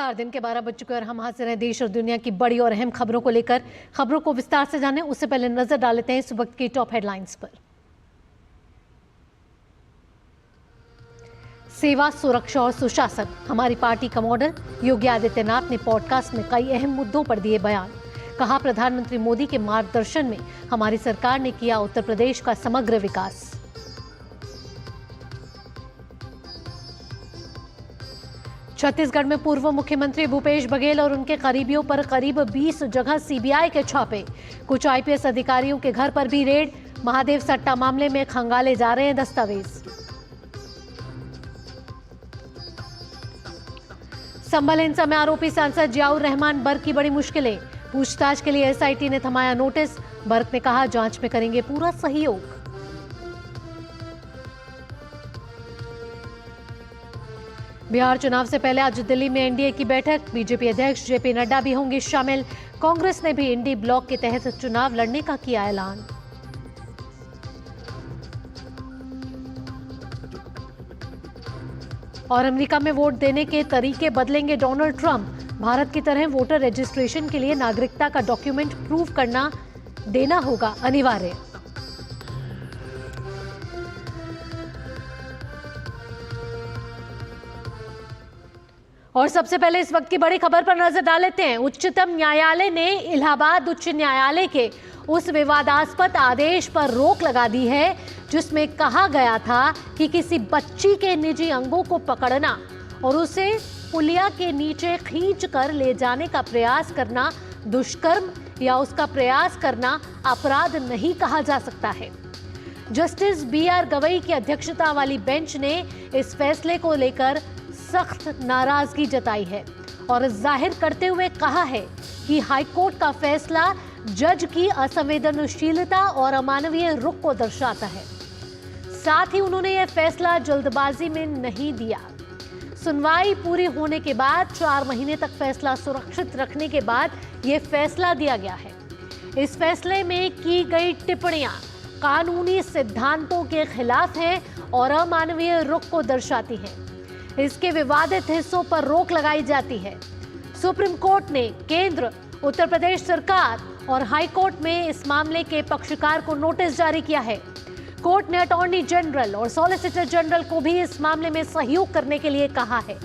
नमस्कार। दिन के 12 बज चुके और हम हाजिर हैं देश और दुनिया की बड़ी और अहम खबरों को लेकर। खबरों को विस्तार से जानें उससे पहले नजर डाल लेते हैं इस वक्त की टॉप हेडलाइंस पर। सेवा, सुरक्षा और सुशासन हमारी पार्टी का मॉडल। योगी आदित्यनाथ ने पॉडकास्ट में कई अहम मुद्दों पर दिए बयान। कहा, प्रधानमंत्री मोदी के मार्गदर्शन में हमारी सरकार ने किया उत्तर प्रदेश का समग्र विकास। छत्तीसगढ़ में पूर्व मुख्यमंत्री भूपेश बघेल और उनके करीबियों पर करीब 20 जगह सीबीआई के छापे। कुछ आईपीएस अधिकारियों के घर पर भी रेड। महादेव सट्टा मामले में खंगाले जा रहे हैं दस्तावेज। संभल हिंसा में आरोपी सांसद जियाउर रहमान बर्क की बड़ी मुश्किलें। पूछताछ के लिए एसआईटी ने थमाया नोटिस। बर्क ने कहा, जांच में करेंगे पूरा सहयोग। बिहार चुनाव से पहले आज दिल्ली में एनडीए की बैठक। बीजेपी अध्यक्ष जेपी नड्डा भी होंगे शामिल। कांग्रेस ने भी इंडी ब्लॉक के तहत चुनाव लड़ने का किया ऐलान। और अमेरिका में वोट देने के तरीके बदलेंगे डोनाल्ड ट्रंप। भारत की तरह वोटर रजिस्ट्रेशन के लिए नागरिकता का डॉक्यूमेंट प्रूव करना देना होगा अनिवार्य। और सबसे पहले इस वक्त की बड़ी खबर पर नजर डाल लेते हैं। उच्चतम न्यायालय ने इलाहाबाद उच्च न्यायालय के उस विवादास्पद आदेश पर रोक लगा दी है जिसमें कहा गया था कि किसी बच्ची के निजी अंगों को पकड़ना और उसे पुलिया के नीचे खींच कर ले जाने का प्रयास करना दुष्कर्म या उसका प्रयास करना अपराध नहीं कहा जा सकता है। जस्टिस बीआर गवई की अध्यक्षता वाली बेंच ने इस फैसले को लेकर सख्त नाराजगी जताई है और जाहिर करते हुए कहा है कि हाईकोर्ट का फैसला जज की असंवेदनशीलता और अमानवीय रुख को दर्शाता है। साथ ही उन्होंने यह फैसला जल्दबाजी में नहीं दिया। सुनवाई पूरी होने के बाद 4 महीने तक फैसला सुरक्षित रखने के बाद यह फैसला दिया गया है। इस फैसले में की गई टिप्पणियां कानूनी सिद्धांतों के खिलाफ हैं और अमानवीय रुख को दर्शाती हैं। इसके विवादित हिस्सों पर रोक लगाई जाती है। सुप्रीम कोर्ट ने केंद्र, उत्तर प्रदेश सरकार और हाई कोर्ट में इस मामले के पक्षकार को नोटिस जारी किया है। कोर्ट ने अटॉर्नी जनरल और सॉलिसिटर जनरल को भी इस मामले में सहयोग करने के लिए कहा है।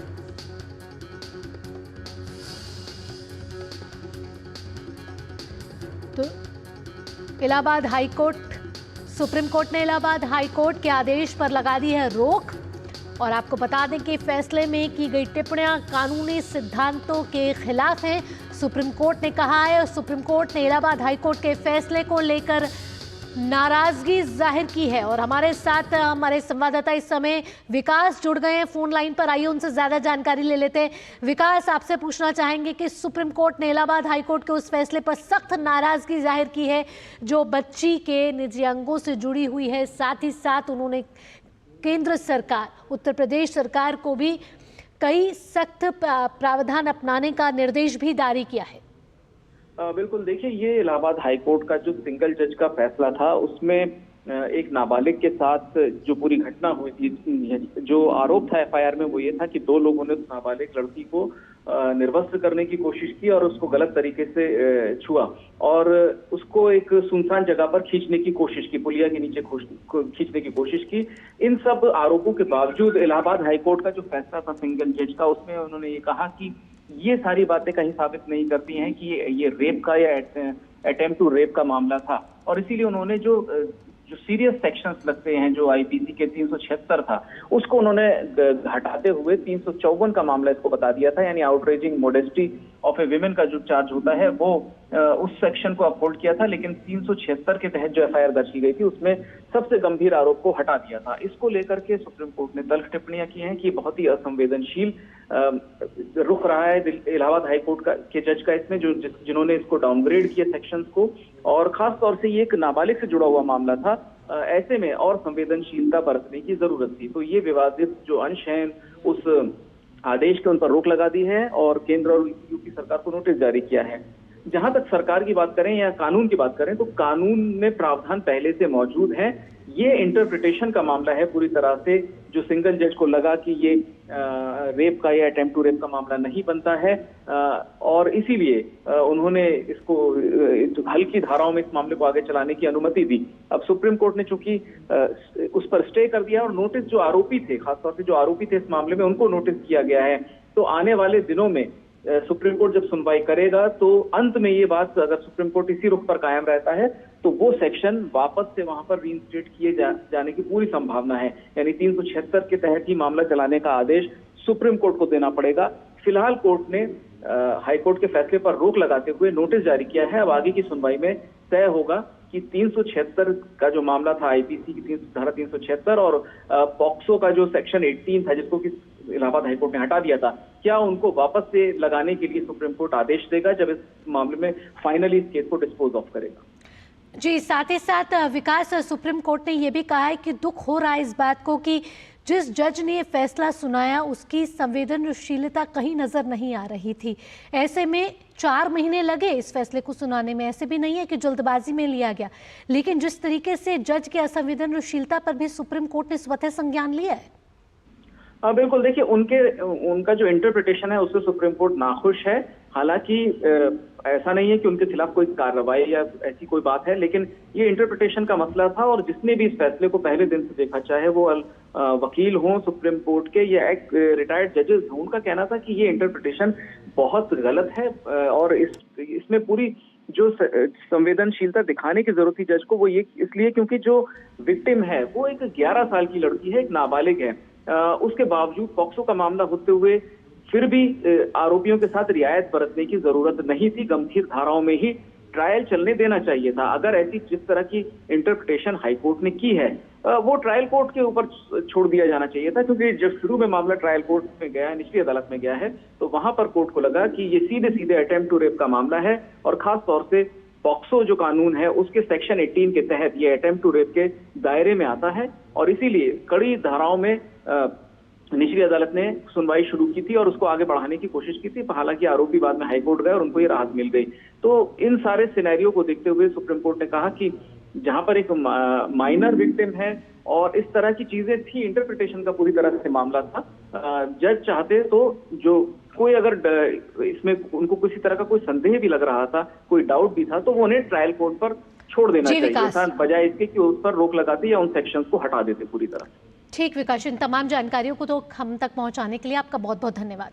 तो Allahabad high court, supreme court ने इलाहाबाद हाई कोर्ट के आदेश पर लगा दी है रोक। और आपको बता दें कि फैसले में की गई टिप्पणियां कानूनी सिद्धांतों के खिलाफ हैं, सुप्रीम कोर्ट ने कहा है। और सुप्रीम कोर्ट ने इलाहाबाद हाई कोर्ट के फैसले को लेकर नाराजगी जाहिर की है। और हमारे साथ हमारे संवाददाता इस समय विकास जुड़ गए हैं फोन लाइन पर। आइए उनसे ज्यादा जानकारी ले लेते हैं। विकास, आपसे पूछना चाहेंगे कि सुप्रीम कोर्ट ने इलाहाबाद हाई कोर्ट के उस फैसले पर सख्त नाराजगी जाहिर की है जो बच्ची के निजी अंगों से जुड़ी हुई है। साथ ही साथ उन्होंने केंद्र सरकार, उत्तर प्रदेश सरकार को भी कई सख्त प्रावधान अपनाने का निर्देश भी जारी किया है। बिल्कुल, देखिए, ये इलाहाबाद हाई कोर्ट का जो सिंगल जज का फैसला था उसमें एक नाबालिग के साथ जो पूरी घटना हुई थी, जो आरोप था एफआईआर में वो ये था कि 2 लोगों ने उस नाबालिग लड़की को निर्वस्त्र करने की कोशिश की और उसको गलत तरीके से छुआ और उसको एक सुनसान जगह पर खींचने की कोशिश की, पुलिया के नीचे खींचने की कोशिश की। इन सब आरोपों के बावजूद इलाहाबाद हाईकोर्ट का जो फैसला था सिंगल जज का, उसमें उन्होंने ये कहा कि ये सारी बातें कहीं साबित नहीं करती हैं कि ये रेप का या अटेम्प्ट टू रेप का मामला था। और इसीलिए उन्होंने जो सीरियस सेक्शंस लगते हैं, जो आईपीसी के 376 था, उसको उन्होंने हटाते हुए 354 का मामला इसको बता दिया था। यानी outraging modesty of A women का जो चार्ज होता है वो उस सेक्शन को अपहोल्ड किया था, लेकिन 376 के तहत जो एफआईआर दर्ज की गई थी उसमें सबसे गंभीर आरोप को हटा दिया था। इसको लेकर के सुप्रीम कोर्ट ने तल्ख टिप्पणियां की हैं कि बहुत ही असंवेदनशील रुख रहा है इलाहाबाद हाईकोर्ट के जज का इसमें, जिन्होंने इसको डाउनग्रेड किया सेक्शंस को। और खास तौर से ये एक नाबालिग से जुड़ा हुआ मामला था, ऐसे में और संवेदनशीलता बरतने की जरूरत थी। तो ये विवादित जो अंश हैं उस आदेश के उन पर रोक लगा दी है और केंद्र और यूपी सरकार को नोटिस जारी किया है। जहां तक सरकार की बात करें या कानून की बात करें तो कानून में प्रावधान पहले से मौजूद है। ये इंटरप्रिटेशन का मामला है पूरी तरह से, जो सिंगल जज को लगा कि ये रेप का या अटेम्प्ट टू रेप का मामला नहीं बनता है, और इसीलिए उन्होंने इसको हल्की धाराओं में इस मामले को आगे चलाने की अनुमति दी। अब सुप्रीम कोर्ट ने चूंकि उस पर स्टे कर दिया और नोटिस जो आरोपी थे, खासतौर से जो आरोपी थे इस मामले में, उनको नोटिस किया गया है। तो आने वाले दिनों में सुप्रीम कोर्ट जब सुनवाई करेगा तो अंत में ये बात, अगर सुप्रीम कोर्ट इसी रुख पर कायम रहता है तो वो सेक्शन वापस से वहां पर रीइंस्टेट किए जाने की पूरी संभावना है। यानी 376 के तहत ही मामला चलाने का आदेश सुप्रीम कोर्ट को देना पड़ेगा। फिलहाल कोर्ट ने हाई कोर्ट के फैसले पर रोक लगाते हुए नोटिस जारी किया है। अब आगे की सुनवाई में तय होगा कि 376 का जो मामला था, आईपीसी की धारा 376 और पॉक्सो का जो सेक्शन 18 था, जिसको कि इलाहाबाद हाईकोर्ट ने हटा दिया था, क्या उनको वापस से लगाने के लिए सुप्रीम कोर्ट आदेश देगा जब इस मामले में फाइनली इस केस को डिस्पोज ऑफ करेगा। जी, साथ ही साथ विकास, सुप्रीम कोर्ट ने यह भी कहा है कि दुख हो रहा है इस बात को कि जिस जज ने ये फैसला सुनाया उसकी संवेदनशीलता कहीं नजर नहीं आ रही थी। ऐसे में 4 महीने लगे इस फैसले को सुनाने में। ऐसे भी नहीं है कि जल्दबाजी में लिया गया, लेकिन जिस तरीके से जज की असंवेदनशीलता पर भी सुप्रीम कोर्ट ने स्वतः संज्ञान लिया है। बिल्कुल, देखिए उनका जो इंटरप्रिटेशन है उससे सुप्रीम कोर्ट नाखुश है। हालांकि ऐसा नहीं है कि उनके खिलाफ कोई कार्रवाई या ऐसी कोई बात है, लेकिन ये इंटरप्रिटेशन का मसला था और जिसने भी इस फैसले को पहले दिन से देखा, चाहे वो वकील हों सुप्रीम कोर्ट के या एक रिटायर्ड जजेस हों, उनका कहना था कि ये इंटरप्रिटेशन बहुत गलत है और इसमें पूरी जो संवेदनशीलता दिखाने की जरूरत थी जज को, वो ये इसलिए क्योंकि जो विक्टिम है वो एक 11 साल की लड़की है, एक नाबालिग है। उसके बावजूद पॉक्सो का मामला होते हुए फिर भी आरोपियों के साथ रियायत बरतने की जरूरत नहीं थी। गंभीर धाराओं में ही ट्रायल चलने देना चाहिए था। अगर ऐसी जिस तरह की इंटरप्रिटेशन हाईकोर्ट ने की है, वो ट्रायल कोर्ट के ऊपर छोड़ दिया जाना चाहिए था, क्योंकि जब शुरू में मामला ट्रायल कोर्ट में गया है, निचली अदालत में गया है, तो वहां पर कोर्ट को लगा कि ये सीधे सीधे अटेम्प्ट टू रेप का मामला है और खास तौर से पॉक्सो जो कानून है उसके सेक्शन 18 के तहत ये अटेम्प्ट टू रेप के दायरे में आता है और इसीलिए कड़ी धाराओं में निचली अदालत ने सुनवाई शुरू की थी और उसको आगे बढ़ाने की कोशिश की थी। हालांकि आरोपी बाद में हाईकोर्ट गए और उनको ये राहत मिल गई। तो इन सारे सिनेरियो को देखते हुए सुप्रीम कोर्ट ने कहा कि जहां पर एक माइनर विक्टिम है और इस तरह की चीजें थी, इंटरप्रिटेशन का पूरी तरह से मामला था, जज चाहते तो जो कोई अगर इसमें उनको किसी तरह का कोई संदेह भी लग रहा था, कोई डाउट भी था, तो वो उन्हें ट्रायल कोर्ट पर छोड़ देना चाहिए था, बजाय इसके कि उस पर रोक लगाते या उन सेक्शंस को हटा देते पूरी तरह। ठीक विकास, इन तमाम जानकारियों को तो हम तक पहुंचाने के लिए आपका बहुत बहुत धन्यवाद।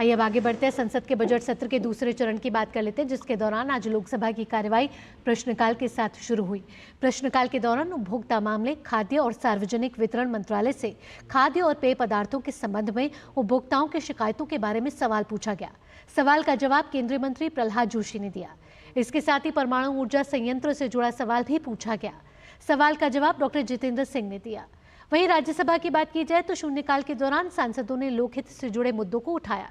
आइए अब आगे बढ़ते हैं। संसद के बजट सत्र के दूसरे चरण की बात कर लेते हैं, जिसके दौरान आज लोकसभा की कार्यवाही प्रश्नकाल के साथ शुरू हुई। प्रश्नकाल के दौरान उपभोक्ता मामले, खाद्य और सार्वजनिक वितरण मंत्रालय से खाद्य और पेय पदार्थों के संबंध में उपभोक्ताओं की शिकायतों के बारे में सवाल पूछा गया। सवाल का जवाब केंद्रीय मंत्री प्रहलाद जोशी ने दिया। इसके साथ ही परमाणु ऊर्जा संयंत्र से जुड़ा सवाल भी पूछा गया। सवाल का जवाब डॉक्टर जितेंद्र सिंह ने दिया। वहीं राज्यसभा की बात की जाए तो शून्यकाल के दौरान सांसदों ने लोकहित से जुड़े मुद्दों को उठाया।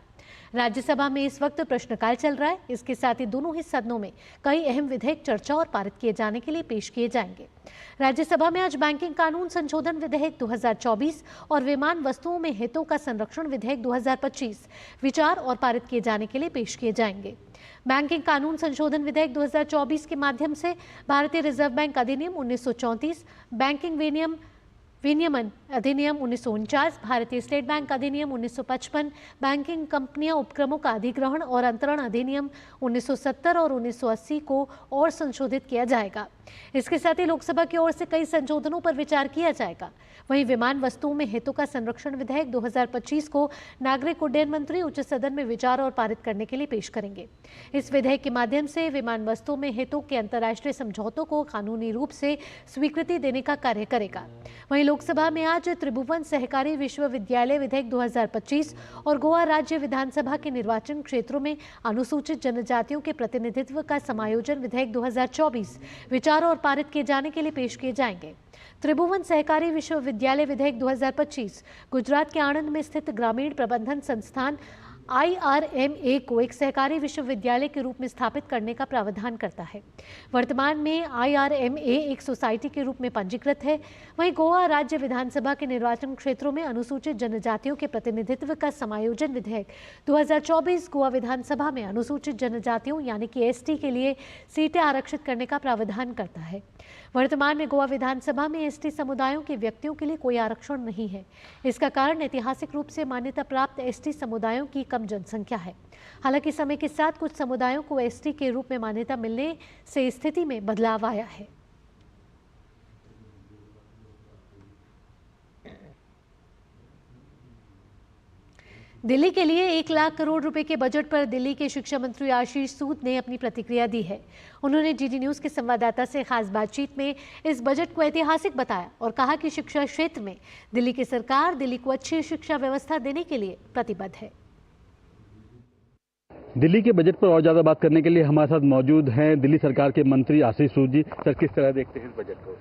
राज्यसभा में इस वक्त प्रश्नकाल चल रहा है। इसके साथ ही दोनों ही सदनों में कई अहम विधेयक चर्चा और पारित किए जाने के लिए पेश किए जाएंगे। राज्यसभा में आज बैंकिंग कानून संशोधन विधेयक 2024 और विमान वस्तुओं में हितों का संरक्षण विधेयक 2025 विचार और पारित किए जाने के लिए पेश किए जाएंगे। बैंकिंग कानून संशोधन विधेयक 2024 के माध्यम से भारतीय रिजर्व बैंक अधिनियम 1934, बैंकिंग विनियमन अधिनियम 1949, भारतीय स्टेट बैंक अधिनियम 1955, बैंकिंग कंपनियां उपक्रमों का अधिग्रहण और अंतरण अधिनियम 1970 और 1980 को और संशोधित किया जाएगा। इसके साथ ही लोकसभा की ओर से कई संशोधनों पर विचार किया जाएगा। वहीं विमान वस्तुओं में हितों का संरक्षण विधेयक 2025 को नागरिक उड्डयन मंत्री उच्च सदन में विचार और पारित करने के लिए पेश करेंगे। इस विधेयक के माध्यम से विमान वस्तुओं में हितों के अंतर्राष्ट्रीय समझौतों को कानूनी रूप से स्वीकृति देने का कार्य करेगा। वहीं लोकसभा में आज त्रिभुवन सहकारी विश्वविद्यालय विधेयक 2025 और गोवा राज्य विधानसभा के निर्वाचन क्षेत्रों में अनुसूचित जनजातियों के प्रतिनिधित्व का समायोजन विधेयक 2024 विचार और पारित किए जाने के लिए पेश किए जाएंगे। त्रिभुवन सहकारी विश्वविद्यालय विधेयक 2025 गुजरात के आणंद में स्थित ग्रामीण प्रबंधन संस्थान IRMA को एक सहकारी विश्वविद्यालय के रूप में स्थापित करने का प्रावधान करता है। वर्तमान में IRMA एक सोसाइटी के रूप में पंजीकृत है। वहीं गोवा राज्य विधानसभा के निर्वाचन क्षेत्रों में अनुसूचित जनजातियों के प्रतिनिधित्व का समायोजन विधेयक 2024 गोवा विधानसभा में अनुसूचित जनजातियों यानी कि ST के लिए सीटें आरक्षित करने का प्रावधान करता है। वर्तमान में गोवा विधानसभा में ST समुदायों के व्यक्तियों के लिए कोई आरक्षण नहीं है। इसका कारण ऐतिहासिक रूप से मान्यता प्राप्त ST समुदायों की कम जनसंख्या है। हालांकि समय के साथ कुछ समुदायों को ST के रूप में मान्यता मिलने से स्थिति में बदलाव आया है। दिल्ली के लिए 1 लाख करोड़ रुपए के बजट पर दिल्ली के शिक्षा मंत्री आशीष सूद ने अपनी प्रतिक्रिया दी है। उन्होंने DD न्यूज के संवाददाता से खास बातचीत में इस बजट को ऐतिहासिक बताया और कहा कि शिक्षा क्षेत्र में दिल्ली की सरकार दिल्ली को अच्छी शिक्षा व्यवस्था देने के लिए प्रतिबद्ध है। दिल्ली के बजट पर और ज्यादा बात करने के लिए हमारे साथ मौजूद हैं दिल्ली सरकार के मंत्री आशीष सूद जी। सर, किस तरह देखते हैं इस बजट को?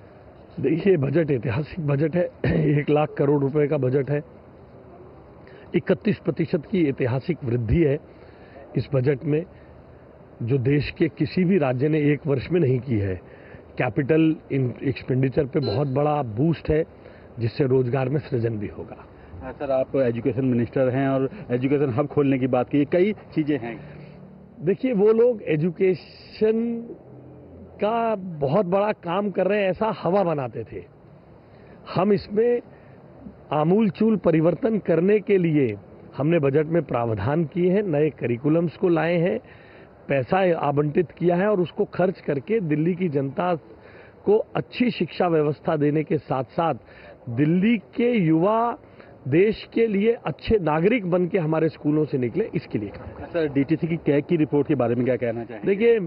देखिए, बजट ऐतिहासिक बजट है। 1 लाख करोड़ रुपए का बजट है। 31% की ऐतिहासिक वृद्धि है इस बजट में, जो देश के किसी भी राज्य ने एक वर्ष में नहीं की है। कैपिटल एक्सपेंडिचर पे बहुत बड़ा बूस्ट है, जिससे रोजगार में सृजन भी होगा। सर, आप एजुकेशन मिनिस्टर हैं और एजुकेशन हब खोलने की बात की, कई चीजें हैं। देखिए, वो लोग एजुकेशन का बहुत बड़ा काम कर रहे हैं, ऐसा हवा बनाते थे। हम इसमें आमूलचूल परिवर्तन करने के लिए हमने बजट में प्रावधान किए हैं, नए करिकुलम्स को लाए हैं, पैसा आवंटित किया है और उसको खर्च करके दिल्ली की जनता को अच्छी शिक्षा व्यवस्था देने के साथ साथ दिल्ली के युवा देश के लिए अच्छे नागरिक बन के हमारे स्कूलों से निकले, इसके लिए। सर, DTC की कैग की रिपोर्ट के बारे में क्या कहना चाहेंगे? देखिए,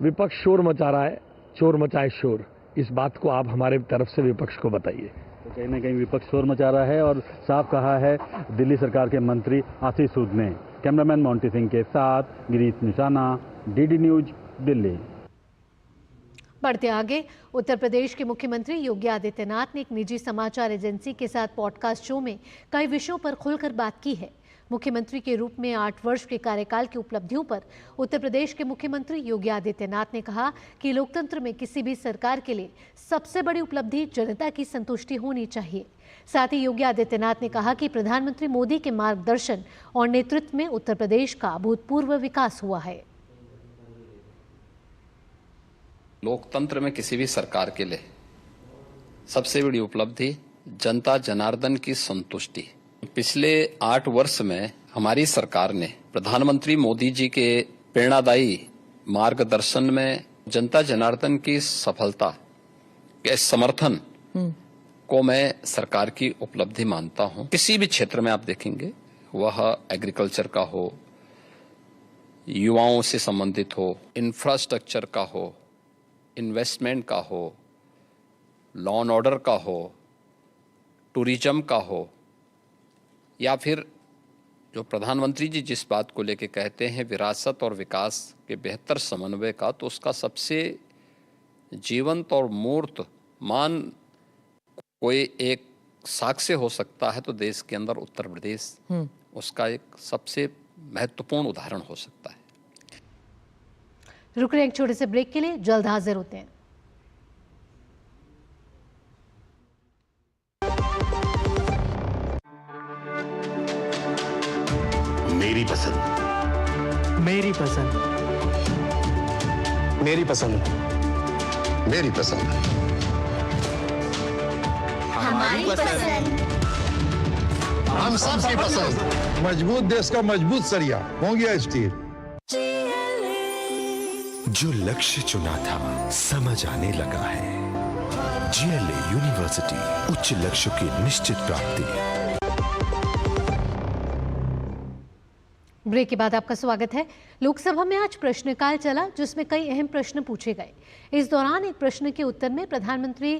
विपक्ष शोर मचा रहा है, चोर मचाए शोर। इस बात को आप हमारे तरफ से विपक्ष को बताइए। तो कहीं ना कहीं विपक्ष शोर मचा रहा है और साफ कहा है दिल्ली सरकार के मंत्री आशीष सूद ने। कैमरामैन मोंटी सिंह के साथ गिरीश निशाना, DD न्यूज, दिल्ली। बढ़ते आगे, उत्तर प्रदेश के मुख्यमंत्री योगी आदित्यनाथ ने एक निजी समाचार एजेंसी के साथ पॉडकास्ट शो में कई विषयों पर खुलकर बात की है। मुख्यमंत्री के रूप में 8 वर्ष के कार्यकाल की उपलब्धियों पर उत्तर प्रदेश के मुख्यमंत्री योगी आदित्यनाथ ने कहा कि लोकतंत्र में किसी भी सरकार के लिए सबसे बड़ी उपलब्धि जनता की संतुष्टि होनी चाहिए। साथ ही योगी आदित्यनाथ ने कहा कि प्रधानमंत्री मोदी के मार्गदर्शन और नेतृत्व में उत्तर प्रदेश का अभूतपूर्व विकास हुआ है। लोकतंत्र में किसी भी सरकार के लिए सबसे बड़ी उपलब्धि जनता जनार्दन की संतुष्टि। पिछले 8 वर्ष में हमारी सरकार ने प्रधानमंत्री मोदी जी के प्रेरणादायी मार्गदर्शन में जनता जनार्दन की सफलता के समर्थन को मैं सरकार की उपलब्धि मानता हूं। किसी भी क्षेत्र में आप देखेंगे, वह एग्रीकल्चर का हो, युवाओं से संबंधित हो, इंफ्रास्ट्रक्चर का हो, इन्वेस्टमेंट का हो, लॉ एंड ऑर्डर का हो, टूरिज्म का हो, या फिर जो प्रधानमंत्री जी जिस बात को लेके कहते हैं विरासत और विकास के बेहतर समन्वय का, तो उसका सबसे जीवंत और मूर्त मान कोई एक साक्ष्य हो सकता है तो देश के अंदर उत्तर प्रदेश उसका एक सबसे महत्वपूर्ण उदाहरण हो सकता है। रुक रहे एक छोटे से ब्रेक के लिए, जल्द हाजिर होते हैं। मेरी पसंद, मेरी पसंद, मेरी पसंद, मेरी पसंद, हमारी पसंद, हम सबकी पसंद। मजबूत देश का मजबूत सरिया हो गया स्टील। जो लक्ष्य चुना था समझ आने लगा है। GLA यूनिवर्सिटी, उच्च लक्ष्य की निश्चित प्राप्ति। ब्रेक के बाद आपका स्वागत है। लोकसभा में आज प्रश्नकाल चला, जिसमें कई अहम प्रश्न पूछे गए। इस दौरान एक प्रश्न के उत्तर में प्रधानमंत्री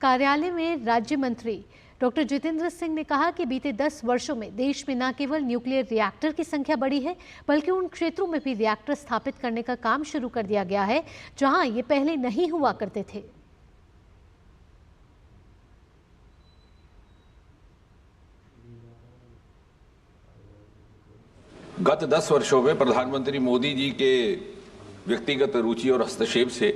कार्यालय में राज्य मंत्री डॉक्टर जितेंद्र सिंह ने कहा कि बीते 10 वर्षों में देश में न केवल न्यूक्लियर रिएक्टर की संख्या बढ़ी है, बल्कि उन क्षेत्रों में भी रिएक्टर स्थापित करने का काम शुरू कर दिया गया है जहां ये पहले नहीं हुआ करते थे। गत 10 वर्षों में प्रधानमंत्री मोदी जी के व्यक्तिगत रुचि और हस्तक्षेप से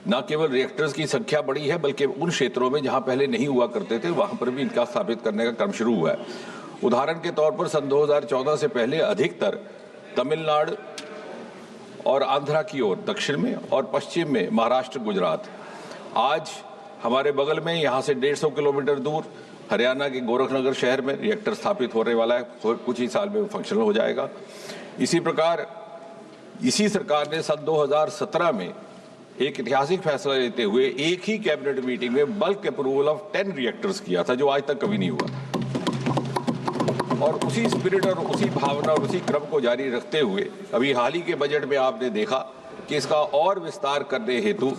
न केवल रिएक्टर्स की संख्या बढ़ी है, बल्कि उन क्षेत्रों में जहां पहले नहीं हुआ करते थे वहां पर भी इनका स्थापित करने का क्रम शुरू हुआ है। उदाहरण के तौर पर सन 2014 से पहले अधिकतर तमिलनाडु और आंध्रा की ओर दक्षिण में और पश्चिम में महाराष्ट्र, गुजरात। आज हमारे बगल में यहाँ से 150 किलोमीटर दूर हरियाणा के गोरखनगर शहर में रिएक्टर स्थापित होने वाला है, कुछ ही साल में फंक्शनल हो जाएगा। इसी प्रकार इसी सरकार ने सन 2017 में एक ऐतिहासिक फैसला लेते हुए एक ही कैबिनेट मीटिंग में बल्क अप्रूवल ऑफ 10 रिएक्टर्स किया था, जो आज तक कभी नहीं हुआ। और उसी स्पिरिट और उसी भावना और उसी क्रम को जारी रखते हुए अभी हाल ही के बजट में आपने देखा कि इसका और विस्तार करने हेतु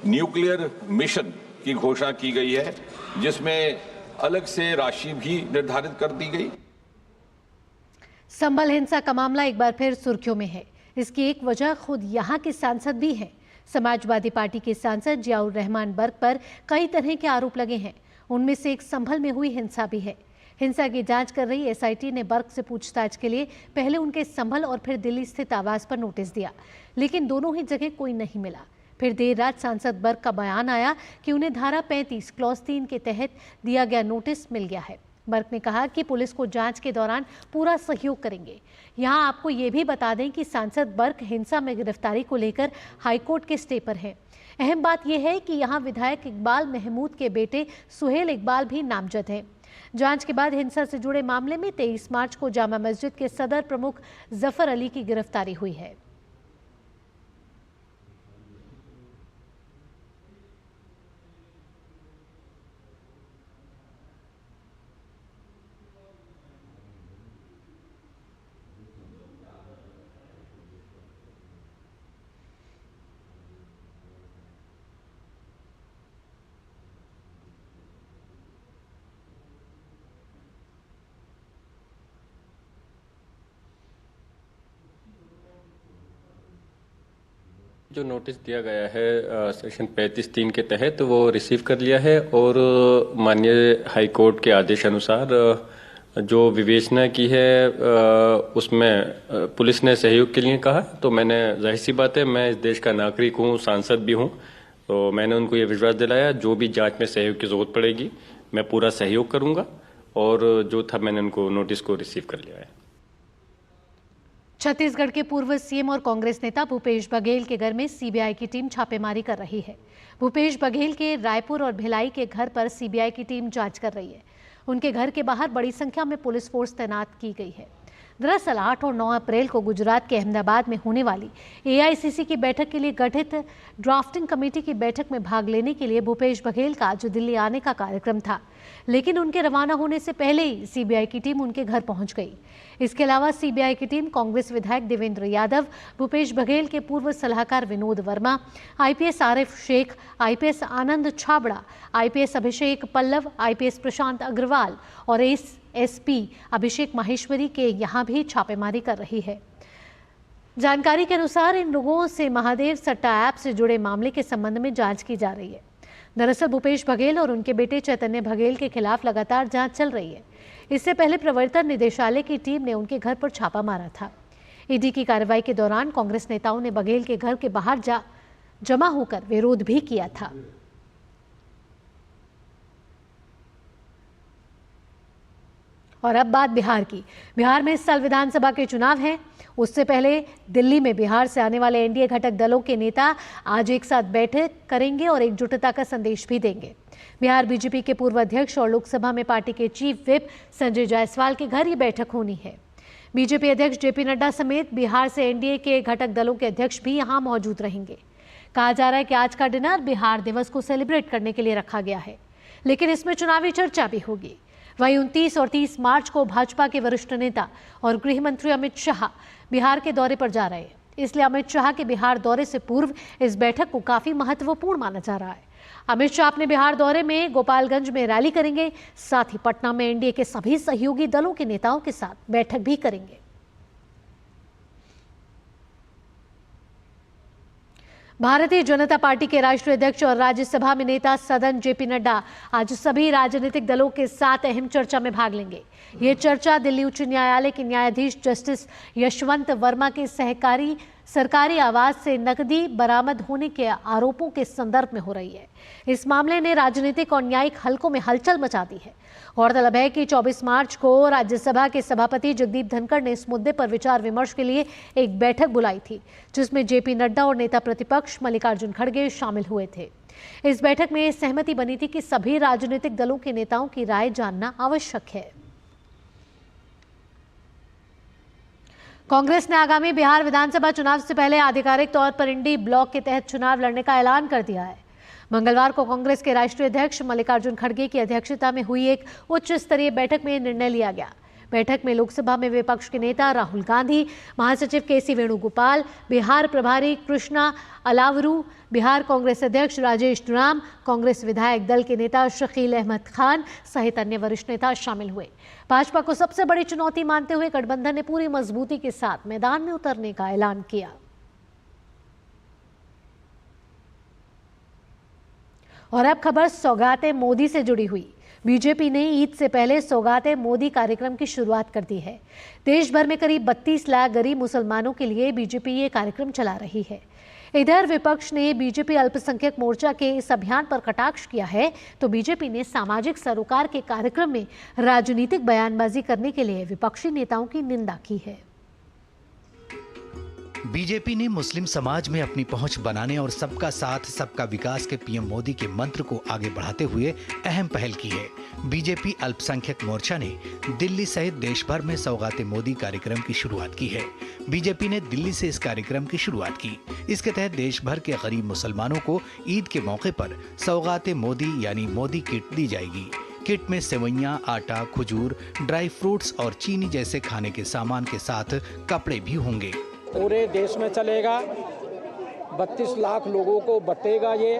न्यूक्लियर मिशन की घोषणा की गई है, जिसमें अलग से राशि भी निर्धारित कर दी गई। संभल हिंसा का मामला एक बार फिर सुर्खियों में है। इसकी एक वजह खुद यहाँ के सांसद भी हैं। समाजवादी पार्टी के सांसद जियाउर रहमान बर्क पर कई तरह के आरोप लगे हैं। उनमें से एक संभल में हुई हिंसा भी है। हिंसा की जांच कर रही एसआईटी ने बर्क से पूछताछ के लिए पहले उनके संभल और फिर दिल्ली स्थित आवास पर नोटिस दिया, लेकिन दोनों ही जगह कोई नहीं मिला। फिर देर रात सांसद बर्क का बयान आया कि उन्हें धारा 35 क्लॉज 3 के तहत दिया गया नोटिस मिल गया है। बर्क ने कहा कि पुलिस को जांच के दौरान पूरा सहयोग करेंगे। यहां आपको ये भी बता दें कि सांसद बर्क हिंसा में गिरफ्तारी को लेकर हाईकोर्ट के स्टे पर हैं। अहम बात यह है कि यहां विधायक इकबाल महमूद के बेटे सुहेल इकबाल भी नामजद हैं। जांच के बाद हिंसा से जुड़े मामले में 23 मार्च को जामा मस्जिद के सदर प्रमुख जफर अली की गिरफ्तारी हुई है। जो नोटिस दिया गया है सेक्शन 35(3) के तहत वो रिसीव कर लिया है और माननीय हाई कोर्ट के आदेश अनुसार जो विवेचना की है उसमें पुलिस ने सहयोग के लिए कहा, तो मैंने जाहिर सी बात है मैं इस देश का नागरिक हूँ, सांसद भी हूँ, तो मैंने उनको ये विश्वास दिलाया जो भी जांच में सहयोग की जरूरत पड़ेगी मैं पूरा सहयोग करूँगा और जो था मैंने उनको नोटिस को रिसीव कर लिया है। छत्तीसगढ़ के पूर्व सीएम और कांग्रेस नेता भूपेश बघेल के घर में सीबीआई की टीम छापेमारी कर रही है। भूपेश बघेल के रायपुर और भिलाई के घर पर सीबीआई की टीम जांच कर रही है। उनके घर के बाहर बड़ी संख्या में पुलिस फोर्स तैनात की गई है। दरअसल 8 और 9 अप्रैल को गुजरात के अहमदाबाद में होने वाली एआईसीसी की बैठक के लिए गठित ड्राफ्टिंग कमेटी की बैठक में भाग लेने के लिए भूपेश बघेल का आज दिल्ली आने का कार्यक्रम था, लेकिन उनके रवाना होने से पहले ही सीबीआई की टीम उनके घर पहुंच गई। इसके अलावा सीबीआई की टीम कांग्रेस विधायक देवेंद्र यादव, भूपेश बघेल के पूर्व सलाहकार Vinod Verma, IPS Arif Sheikh, IPS Anand Chhabra, IPS Abhishek Pallav, IPS प्रशांत अग्रवाल और एसपी अभिषेक माहेश्वरी के यहां भी छापेमारी कर रही है। जानकारी के अनुसार इन लोगों से महादेव सट्टा ऐप से जुड़े मामले के संबंध में जांच की जा रही है। दरअसल भूपेश बघेल और उनके बेटे चैतन्य बघेल के खिलाफ लगातार जांच चल रही है। इससे पहले प्रवर्तन निदेशालय की टीम ने उनके घर पर छापा मारा था। ईडी की कार्रवाई के दौरान कांग्रेस नेताओं ने बघेल के घर के बाहर जमा होकर विरोध भी किया था। और अब बात बिहार की। बिहार में इस साल विधानसभा के चुनाव हैं। उससे पहले दिल्ली में बिहार से आने वाले एनडीए घटक दलों के नेता आज एक साथ बैठक करेंगे और एकजुटता का संदेश भी देंगे। बिहार बीजेपी के पूर्व अध्यक्ष और लोकसभा में पार्टी के चीफ व्हिप संजय जायसवाल के घर ये बैठक होनी है। बीजेपी अध्यक्ष जेपी नड्डा समेत बिहार से एनडीए के घटक दलों के अध्यक्ष भी यहां मौजूद रहेंगे। कहा जा रहा है कि आज का डिनर बिहार दिवस को सेलिब्रेट करने के लिए रखा गया है, लेकिन इसमें चुनावी चर्चा भी होगी। वहीं 29 और 30 मार्च को भाजपा के वरिष्ठ नेता और गृह मंत्री अमित शाह बिहार के दौरे पर जा रहे हैं, इसलिए अमित शाह के बिहार दौरे से पूर्व इस बैठक को काफी महत्वपूर्ण माना जा रहा है। अमित शाह अपने बिहार दौरे में गोपालगंज में रैली करेंगे, साथ ही पटना में एनडीए के सभी सहयोगी दलों के नेताओं के साथ बैठक भी करेंगे। भारतीय जनता पार्टी के राष्ट्रीय अध्यक्ष और राज्यसभा में नेता सदन जेपी नड्डा आज सभी राजनीतिक दलों के साथ अहम चर्चा में भाग लेंगे। ये चर्चा दिल्ली उच्च न्यायालय के न्यायाधीश जस्टिस यशवंत वर्मा के सरकारी आवास से नकदी बरामद होने के आरोपों के संदर्भ में हो रही है। इस मामले ने राजनीतिक और न्यायिक हलकों में हलचल मचा दी है। गौरतलब है कि 24 मार्च को राज्यसभा के सभापति जगदीप धनखड़ ने इस मुद्दे पर विचार विमर्श के लिए एक बैठक बुलाई थी, जिसमें जेपी नड्डा और नेता प्रतिपक्ष मल्लिकार्जुन खड़गे शामिल हुए थे। इस बैठक में सहमति बनी थी कि सभी राजनीतिक दलों के नेताओं की राय जानना आवश्यक है। कांग्रेस ने आगामी बिहार विधानसभा चुनाव से पहले आधिकारिक तौर पर इंडी ब्लॉक के तहत चुनाव लड़ने का ऐलान कर दिया है। मंगलवार को कांग्रेस के राष्ट्रीय अध्यक्ष मल्लिकार्जुन खड़गे की अध्यक्षता में हुई एक उच्च स्तरीय बैठक में निर्णय लिया गया। बैठक में लोकसभा में विपक्ष के नेता राहुल गांधी, महासचिव केसी वेणुगोपाल, बिहार प्रभारी कृष्णा अलावरू, बिहार कांग्रेस अध्यक्ष राजेश राम, कांग्रेस विधायक दल के नेता शकील अहमद खान सहित अन्य वरिष्ठ नेता शामिल हुए। भाजपा को सबसे बड़ी चुनौती मानते हुए गठबंधन ने पूरी मजबूती के साथ मैदान में उतरने का ऐलान किया। और अब खबर सौगाते मोदी से जुड़ी हुई। बीजेपी ने ईद से पहले सौगाते मोदी कार्यक्रम की शुरुआत कर दी है। देश भर में करीब 32 लाख गरीब मुसलमानों के लिए बीजेपी ये कार्यक्रम चला रही है। इधर विपक्ष ने बीजेपी अल्पसंख्यक मोर्चा के इस अभियान पर कटाक्ष किया है, तो बीजेपी ने सामाजिक सरोकार के कार्यक्रम में राजनीतिक बयानबाजी करने के लिए विपक्षी नेताओं की निंदा की है। बीजेपी ने मुस्लिम समाज में अपनी पहुंच बनाने और सबका साथ सबका विकास के पीएम मोदी के मंत्र को आगे बढ़ाते हुए अहम पहल की है। बीजेपी अल्पसंख्यक मोर्चा ने दिल्ली सहित देश भर में सौगाते मोदी कार्यक्रम की शुरुआत की है। बीजेपी ने दिल्ली से इस कार्यक्रम की शुरुआत की। इसके तहत देश भर के गरीब मुसलमानों को ईद के मौके पर सौगाते मोदी यानी मोदी किट दी जाएगी। किट में सेवइयां, आटा, खजूर, ड्राई फ्रूट्स और चीनी जैसे खाने के सामान के साथ कपड़े भी होंगे। पूरे देश में चलेगा, 32 लाख लोगों को बटेगा। ये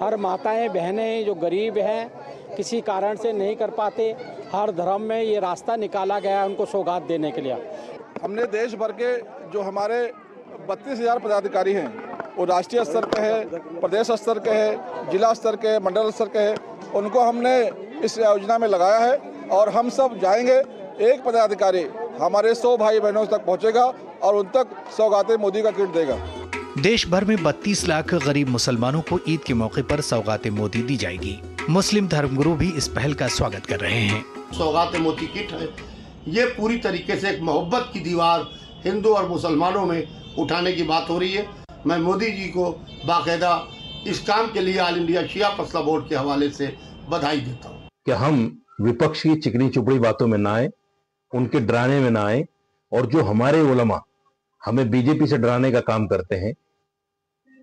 हर माताएं बहनें जो गरीब हैं, किसी कारण से नहीं कर पाते, हर धर्म में ये रास्ता निकाला गया है उनको सौगात देने के लिए। हमने देश भर के जो हमारे 32,000 पदाधिकारी हैं, वो राष्ट्रीय स्तर के हैं, प्रदेश स्तर के हैं, जिला स्तर के, मंडल स्तर के हैं, उनको हमने इस योजना में लगाया है और हम सब जाएंगे। एक पदाधिकारी हमारे 100 भाई बहनों तक पहुंचेगा और उन तक सौगाते मोदी का किट देगा। देश भर में 32 लाख गरीब मुसलमानों को ईद के मौके पर सौगाते मोदी दी जाएगी। मुस्लिम धर्मगुरु भी इस पहल का स्वागत कर रहे हैं। सौगाते मोदी किट है, ये पूरी तरीके से एक मोहब्बत की दीवार हिंदू और मुसलमानों में उठाने की बात हो रही है। मैं मोदी जी को बाकायदा इस काम के लिए ऑल इंडिया शिया फसला बोर्ड के हवाले से बधाई देता हूँ। कि हम विपक्ष की चिकनी चुपड़ी बातों में ना आए, उनके डराने में ना आए, और जो हमारे उलमा हमें बीजेपी से डराने का काम करते हैं,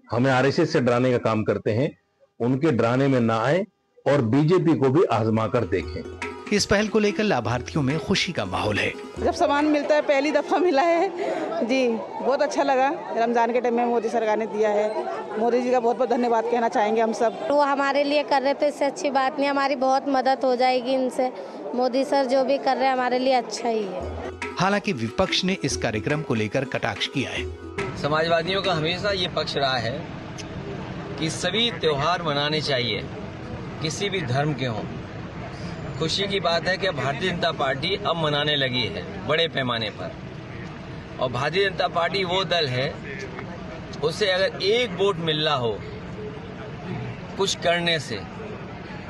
हमें आरएसएस से डराने का काम करते हैं, उनके डराने में ना आए और बीजेपी को भी आजमा कर देखें। इस पहल को लेकर लाभार्थियों में खुशी का माहौल है। जब सामान मिलता है, पहली दफा मिला है जी, बहुत अच्छा लगा। रमजान के टाइम में मोदी सरकार ने दिया है, मोदी जी का बहुत बहुत धन्यवाद कहना चाहेंगे हम सब। वो हमारे लिए कर रहे तो इससे अच्छी बात नहीं, हमारी बहुत मदद हो जाएगी इनसे। मोदी सर जो भी कर रहे हैं हमारे लिए अच्छा ही है। हालांकि विपक्ष ने इस कार्यक्रम को लेकर कटाक्ष किया है। समाजवादियों का हमेशा ये पक्ष रहा है कि सभी त्योहार मनाने चाहिए, किसी भी धर्म के हों। खुशी की बात है कि भारतीय जनता पार्टी अब मनाने लगी है बड़े पैमाने पर, और भारतीय जनता पार्टी वो दल है, उसे अगर एक वोट मिल रहा हो कुछ करने से,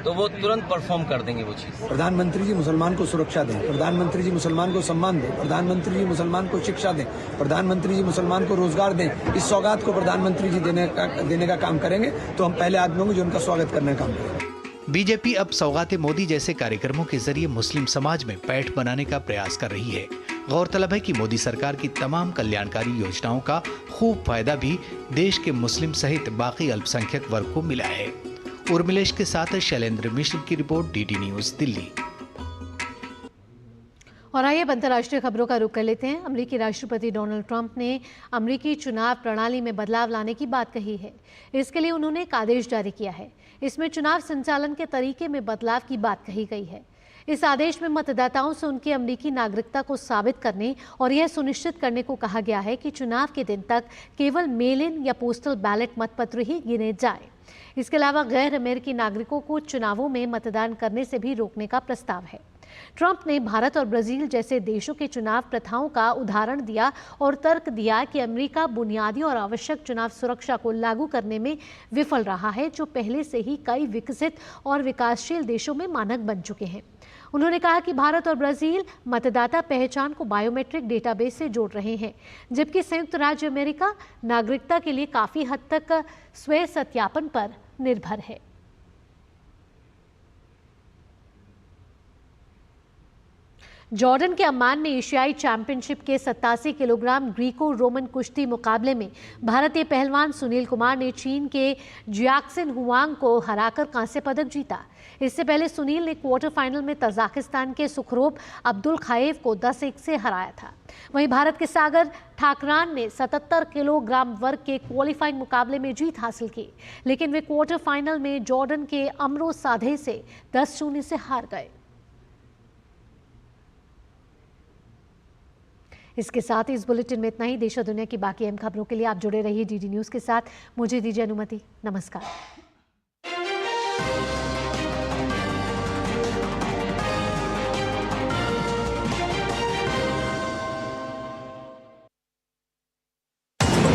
तो वो तुरंत परफॉर्म कर देंगे वो चीज। प्रधानमंत्री जी मुसलमान को सुरक्षा दें, प्रधानमंत्री जी मुसलमान को सम्मान दें, प्रधानमंत्री जी मुसलमान को शिक्षा दें, प्रधानमंत्री जी मुसलमान को रोजगार दें। इस सौगात को प्रधानमंत्री जी देने का काम करेंगे, तो हम पहले आदमी होंगे जो उनका स्वागत करने का काम करेंगे। बीजेपी अब सौगाते मोदी जैसे कार्यक्रमों के जरिए मुस्लिम समाज में पैठ बनाने का प्रयास कर रही है। गौरतलब है कि मोदी सरकार की तमाम कल्याणकारी योजनाओं का खूब फायदा भी देश के मुस्लिम सहित बाकी अल्पसंख्यक वर्ग को मिला है। उर्मिलेश के साथ शैलेंद्र मिश्र की रिपोर्ट, डीडी न्यूज दिल्ली। और आइए अंतर्राष्ट्रीय खबरों का रुख कर लेते हैं। अमेरिकी राष्ट्रपति डोनाल्ड ट्रंप ने अमेरिकी चुनाव प्रणाली में बदलाव लाने की बात कही है। इसके लिए उन्होंने एक आदेश जारी किया है। इसमें चुनाव संचालन के तरीके में बदलाव की बात कही गई है। इस आदेश में मतदाताओं से उनकी अमेरिकी नागरिकता को साबित करने और यह सुनिश्चित करने को कहा गया है कि चुनाव के दिन तक केवल मेल इन या पोस्टल बैलेट मतपत्र ही गिने जाए। इसके अलावा गैर अमेरिकी नागरिकों को चुनावों में मतदान करने से भी रोकने का प्रस्ताव है। ट्रंप ने भारत और ब्राजील जैसे देशों के चुनाव प्रथाओं का उदाहरण दिया और तर्क दिया कि अमेरिका बुनियादी और आवश्यक चुनाव सुरक्षा को लागू करने में विफल रहा है, जो पहले से ही कई विकसित और विकासशील देशों में मानक बन चुके हैं। उन्होंने कहा कि भारत और ब्राजील मतदाता पहचान को बायोमेट्रिक डेटाबेस से जोड़ रहे हैं, जबकि संयुक्त राज्य अमेरिका नागरिकता के लिए काफी हद तक स्वयं सत्यापन पर निर्भर है। जॉर्डन के अम्मान में एशियाई चैंपियनशिप के 87 किलोग्राम ग्रीको रोमन कुश्ती मुकाबले में भारतीय पहलवान सुनील कुमार ने चीन के जियाक्सिन हुआंग को हराकर कांस्य पदक जीता। इससे पहले सुनील ने क्वार्टर फाइनल में तजाकिस्तान के सुखरोब अब्दुल खाएव को 10-1 से हराया था। वहीं भारत के सागर ठाकरान ने 77 किलोग्राम वर्ग के क्वालिफाइंग मुकाबले में जीत हासिल की, लेकिन वे क्वार्टर फाइनल में जॉर्डन के अमरो साधे से 10-0 से हार गए। इसके साथ ही इस बुलेटिन में इतना ही। देश और दुनिया की बाकी अहम खबरों के लिए आप जुड़े रहिए डीडी न्यूज़ के साथ। मुझे दीजिए अनुमति। नमस्कार।